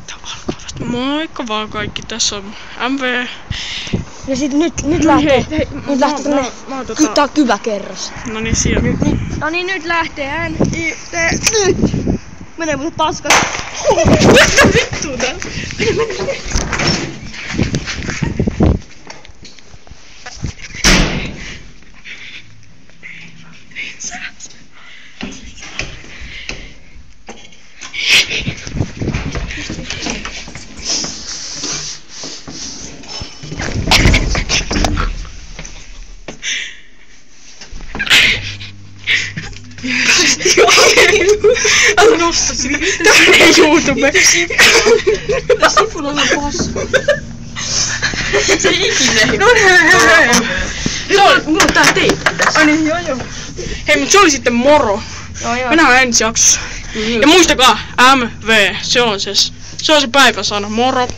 Tää alkaa vasta. Moikka vaan kaikki, tässä on MV. Ja sit nyt lähtee. Nyt lähtee tämmönen kyväkerros. Noniin siellä. No niin, nyt lähtee nyt! Menee muuten paskas. Mitä vittua tää? Älä nosta sitä. Tää menee YouTube. Tää sipulalla on pasku. Se ei ikinä. No mulla on tää teippi tässä. Ai niin, joo. Hei, mut se oli sitten moro. Joo. Mennään ensi jaksossa. Ja muistakaa, MV, se on se päiväsana. Moro.